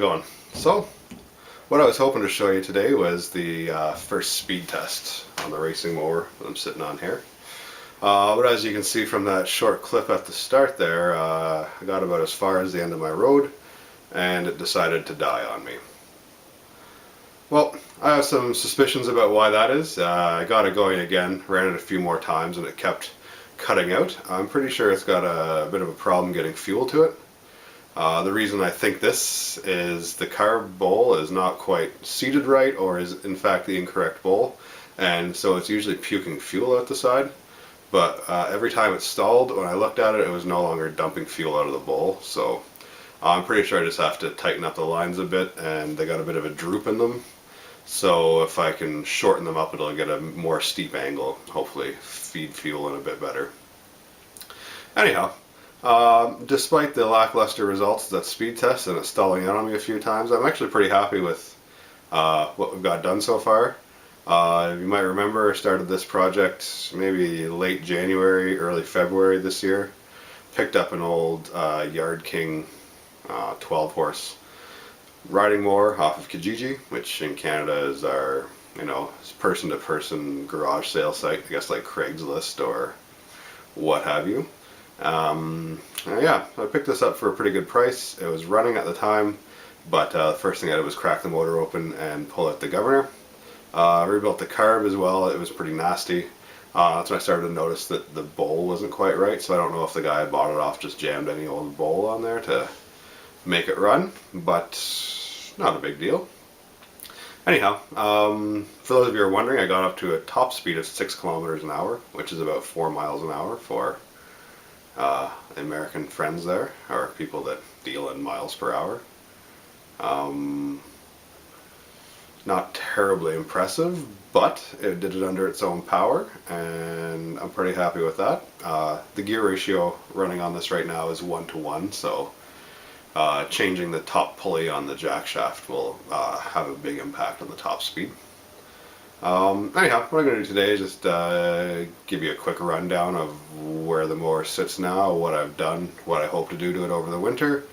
it going? So, what I was hoping to show you today was the first speed test on the racing mower that I'm sitting on here. But as you can see from that short clip at the start there, I got about as far as the end of my road and it decided to die on me. Well, I have some suspicions about why that is. I got it going again, ran it a few more times and it kept cutting out. I'm pretty sure it's got a bit of a problem getting fuel to it. The reason I think this is the carb bowl is not quite seated right, or is in fact the incorrect bowl, and so it's usually puking fuel out the side. But every time it stalled, when I looked at it, it was no longer dumping fuel out of the bowl. So I'm pretty sure I just have to tighten up the lines a bit, and they got a bit of a droop in them. So if I can shorten them up, it'll get a more steep angle, hopefully feed fuel in a bit better. Anyhow, despite the lackluster results of that speed test and it stalling out on me a few times, I'm actually pretty happy with what we've got done so far. You might remember I started this project maybe late January, early February this year. Picked up an old Yard King 12 horse riding mower off of Kijiji, which in Canada is our, person to person garage sale site, I guess like Craigslist or what have you. Yeah, I picked this up for a pretty good price. It was running at the time, but the first thing I did was crack the motor open and pull out the governor. I rebuilt the carb as well. It was pretty nasty. That's when I started to notice that the bowl wasn't quite right, so I don't know if the guy had bought it off just jammed any old bowl on there to make it run, but not a big deal. Anyhow, for those of you who are wondering, I got up to a top speed of 6 kilometers an hour, which is about 4 miles an hour for American friends there, or people that deal in miles per hour. Not terribly impressive, but it did it under its own power, and I'm pretty happy with that. The gear ratio running on this right now is 1:1, so changing the top pulley on the jack shaft will have a big impact on the top speed. Anyhow, what I'm going to do today is just give you a quick rundown of where the mower sits now, what I've done, what I hope to do to it over the winter,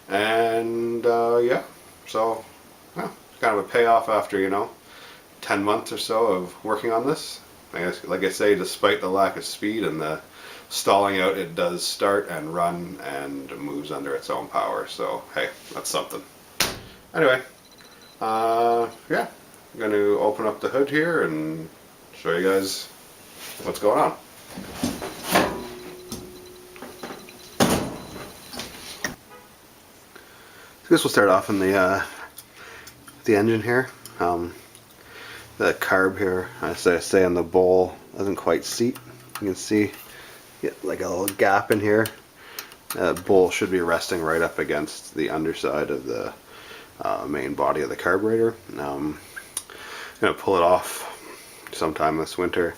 and yeah, so yeah, it's kind of a payoff after 10 months or so of working on this. I guess, like I say, despite the lack of speed and the stalling out, it does start and run and moves under its own power, so hey, that's something. Anyway, yeah, I'm going to open up the hood here and show you guys what's going on. So I guess we'll start off in the engine here. The carb here, I say in the bowl, doesn't quite seat. You can see like a little gap in here. The bowl should be resting right up against the underside of the main body of the carburetor. I'm going to pull it off sometime this winter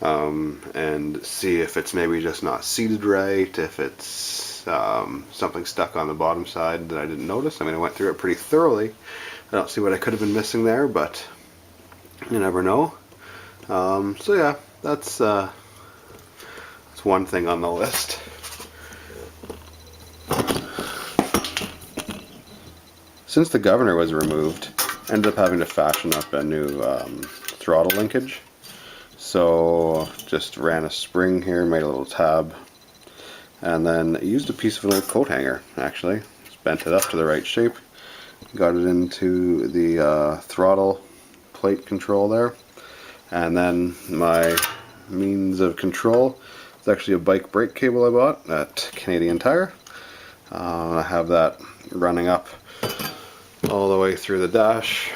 and see if it's maybe just not seated right, if it's something stuck on the bottom side that I didn't notice. I mean, I went through it pretty thoroughly. I don't see what I could have been missing there, but you never know. So yeah, that's one thing on the list. Since the governor was removed, I ended up having to fashion up a new throttle linkage. So just ran a spring here, made a little tab, and then used a piece of an old coat hanger actually. Just bent it up to the right shape, got it into the throttle plate control there, and then my means of control is actually a bike brake cable I bought at Canadian Tire. I have that running up all the way through the dash,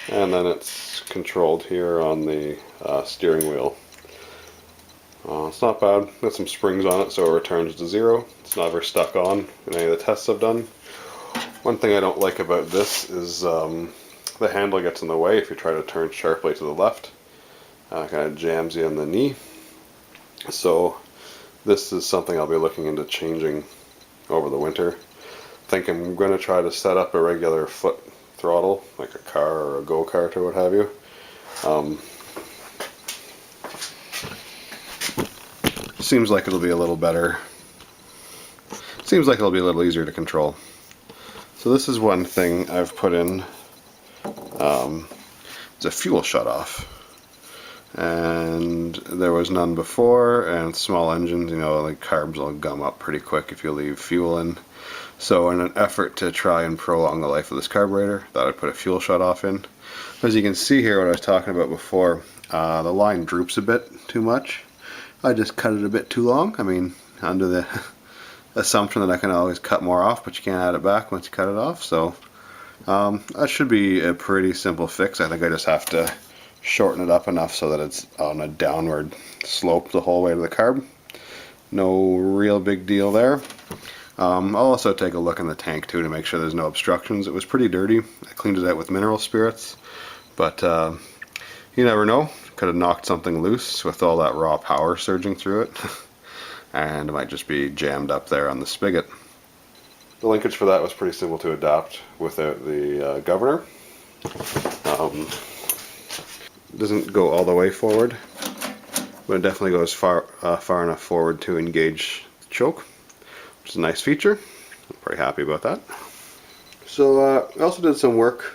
and then it's controlled here on the steering wheel. It's not bad. Got some springs on it so it returns to 0. It's never stuck on in any of the tests I've done. One thing I don't like about this is the handle gets in the way if you try to turn sharply to the left. Kind of jams you in the knee. So this is something I'll be looking into changing over the winter. I think I'm going to try to set up a regular foot throttle, like a car or a go-kart or what have you. Seems like it'll be a little better. Seems like it'll be a little easier to control. So this is one thing I've put in. It's a fuel shutoff, and there was none before. And small engines, you know, like carbs will gum up pretty quick if you leave fuel in. So in an effort to try and prolong the life of this carburetor, thought I'd put a fuel shutoff in. As you can see here, what I was talking about before, the line droops a bit too much. I just cut it a bit too long. I mean, under the assumption that I can always cut more off, but you can't add it back once you cut it off. So that should be a pretty simple fix. I think I just have to shorten it up enough so that it's on a downward slope the whole way to the carb. No real big deal there. I'll also take a look in the tank too to make sure there's no obstructions. It was pretty dirty. I cleaned it out with mineral spirits, but you never know. Could have knocked something loose with all that raw power surging through it, and it might just be jammed up there on the spigot. The linkage for that was pretty simple to adapt without the governor. Doesn't go all the way forward, but it definitely goes far enough forward to engage the choke, which is a nice feature. I'm pretty happy about that. So I also did some work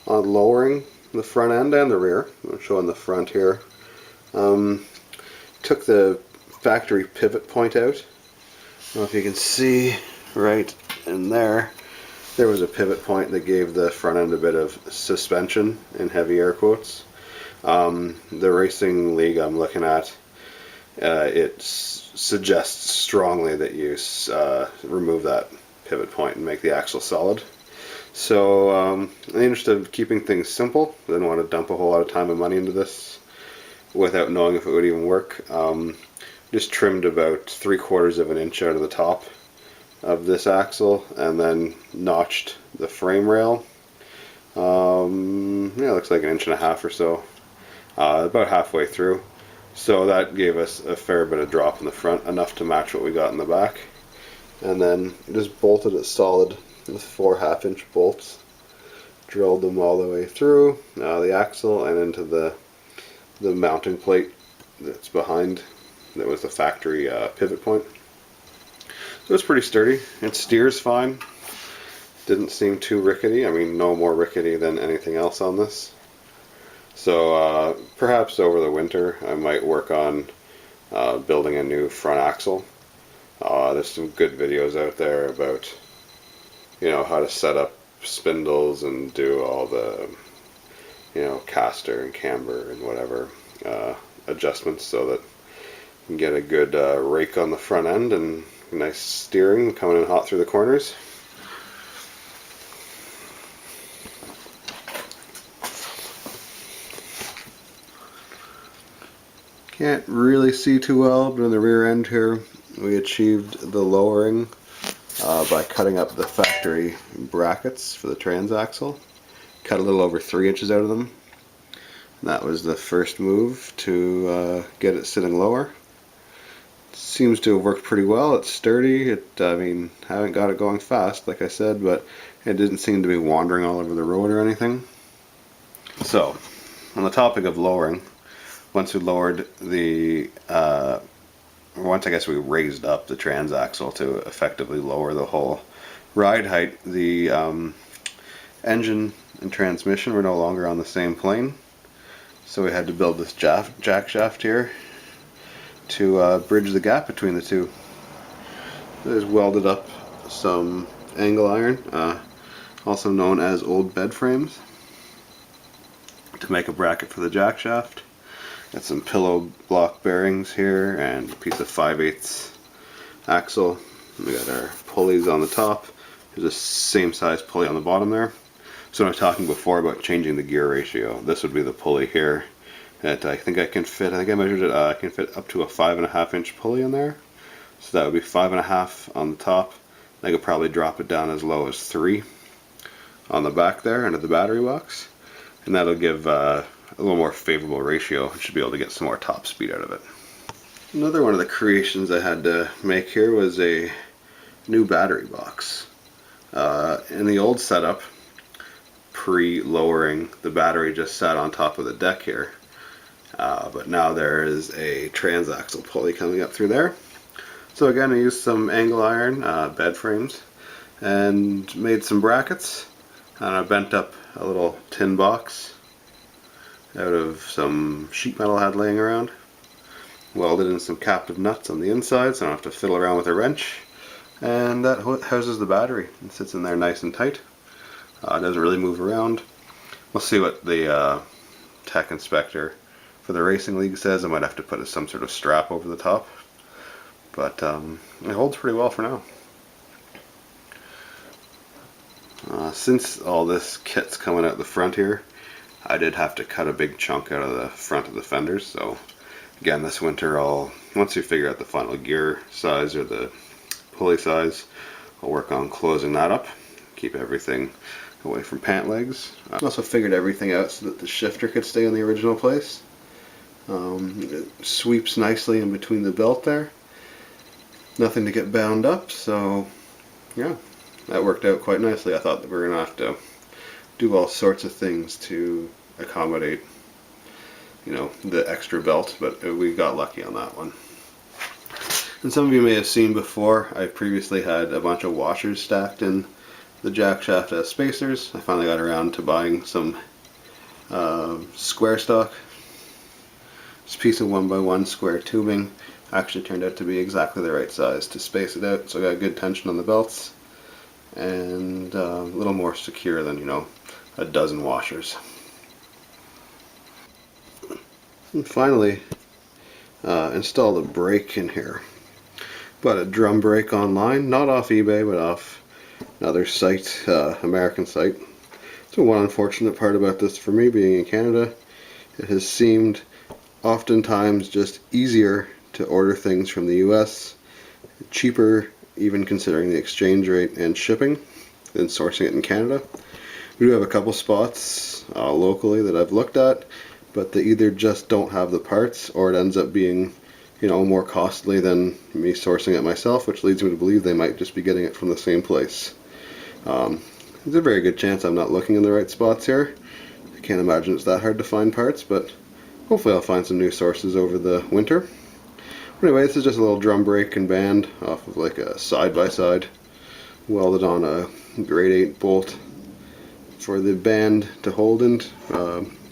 on lowering the front end and the rear. I'm showing the front here. Took the factory pivot point out. I don't know if you can see right in there. There was a pivot point that gave the front end a bit of suspension, in heavy air quotes. The racing league I'm looking at, it suggests strongly that you remove that pivot point and make the axle solid. So in the interest of keeping things simple, I didn't want to dump a whole lot of time and money into this without knowing if it would even work. Just trimmed about 3/4 of an inch out of the top of this axle and then notched the frame rail. Yeah, it looks like 1.5 inches or so, about halfway through. So that gave us a fair bit of drop in the front, enough to match what we got in the back. And then just bolted it solid with 4 1/2-inch bolts. Drilled them all the way through the axle and into the mounting plate that's behind. That was the factory pivot point. So it's pretty sturdy. It steers fine. Didn't seem too rickety. I mean, no more rickety than anything else on this. So perhaps over the winter I might work on building a new front axle. There's some good videos out there about, you know, how to set up spindles and do all the, you know, caster and camber and whatever adjustments so that you can get a good rake on the front end and nice steering coming in hot through the corners. Can't really see too well, but in the rear end here we achieved the lowering by cutting up the factory brackets for the transaxle. Cut a little over 3 inches out of them. And that was the first move to get it sitting lower. Seems to have worked pretty well. It's sturdy. I mean, haven't got it going fast, like I said, but it didn't seem to be wandering all over the road or anything. So, on the topic of lowering, once we lowered the, once I guess we raised up the transaxle to effectively lower the whole ride height, the engine and transmission were no longer on the same plane. So we had to build this jack shaft here to bridge the gap between the two. There's welded up some angle iron, also known as old bed frames, to make a bracket for the jack shaft. Got some pillow block bearings here and a piece of 5/8 axle. We got our pulleys on the top. There's the same size pulley on the bottom there. So I was talking before about changing the gear ratio. This would be the pulley here that I think I can fit. I think I measured it. I can fit up to a 5.5-inch pulley in there. So that would be 5.5 on the top. I could probably drop it down as low as 3 on the back there under the battery box, and that'll give a little more favorable ratio. I should be able to get some more top speed out of it. Another one of the creations I had to make here was a new battery box. In the old setup, pre-lowering, the battery just sat on top of the deck here, but now there is a transaxle pulley coming up through there. So again, I used some angle iron bed frames and made some brackets, and I bent up a little tin box out of some sheet metal I had laying around, welded in some captive nuts on the inside so I don't have to fiddle around with a wrench, and that houses the battery. It sits in there nice and tight. It doesn't really move around. We'll see what the tech inspector for the racing league says. I might have to put some sort of strap over the top, but it holds pretty well for now. Since all this kit's coming out the front here, I did have to cut a big chunk out of the front of the fenders, so again this winter once we figure out the final gear size or the pulley size, I'll work on closing that up, keep everything away from pant legs. I also figured everything out so that the shifter could stay in the original place. It sweeps nicely in between the belt there. Nothing to get bound up, so yeah, that worked out quite nicely. I thought that we were going to have to do all sorts of things to accommodate, the extra belt, but we got lucky on that one. And some of you may have seen before, I previously had a bunch of washers stacked in the jack shaft as spacers. I finally got around to buying some square stock. This piece of 1x1 square tubing actually turned out to be exactly the right size to space it out, so I got good tension on the belts and a little more secure than a dozen washers. And finally installed a brake in here. Bought a drum brake online, not off eBay but off another site, American site. So one unfortunate part about this for me being in Canada, it has seemed oftentimes just easier to order things from the US, cheaper even considering the exchange rate and shipping, than sourcing it in Canada. We do have a couple spots locally that I've looked at, but they either just don't have the parts or it ends up being more costly than me sourcing it myself, which leads me to believe they might just be getting it from the same place. There's a very good chance I'm not looking in the right spots here. I can't imagine it's that hard to find parts, but hopefully I'll find some new sources over the winter. Anyway, this is just a little drum brake and band off of like a side-by-side, welded on a grade 8 bolt for the band to hold in,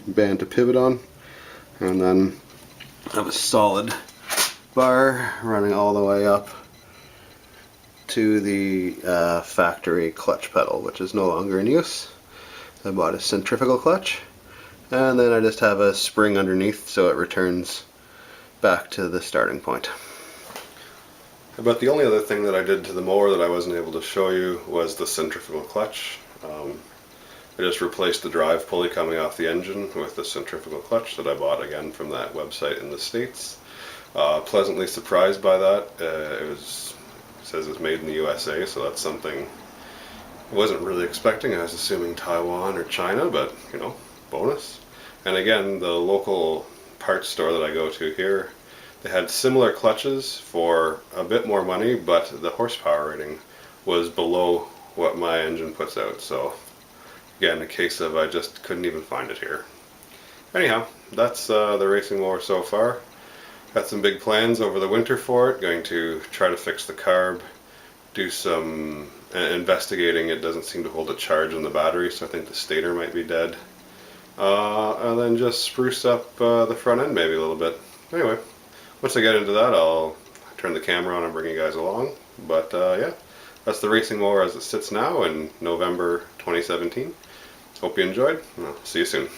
band to pivot on, and then I have a solid bar running all the way up to the factory clutch pedal, which is no longer in use. I bought a centrifugal clutch, and then I just have a spring underneath so it returns back to the starting point. About the only other thing that I did to the mower that I wasn't able to show you was the centrifugal clutch. I just replaced the drive pulley coming off the engine with the centrifugal clutch that I bought again from that website in the States. Pleasantly surprised by that. It says it's made in the USA, so that's something I wasn't really expecting. I was assuming Taiwan or China, but bonus. And again, the local parts store that I go to here, they had similar clutches for a bit more money, but the horsepower rating was below what my engine puts out. So again, a case of I just couldn't even find it here. Anyhow, that's the racing mower so far. Got some big plans over the winter for it. Going to try to fix the carb, do some investigating. It doesn't seem to hold a charge on the battery, so I think the stator might be dead. And then just spruce up the front end maybe a little bit. Anyway, once I get into that, I'll turn the camera on and bring you guys along. But yeah, that's the racing mower as it sits now in November 2017. Hope you enjoyed. I'll see you soon.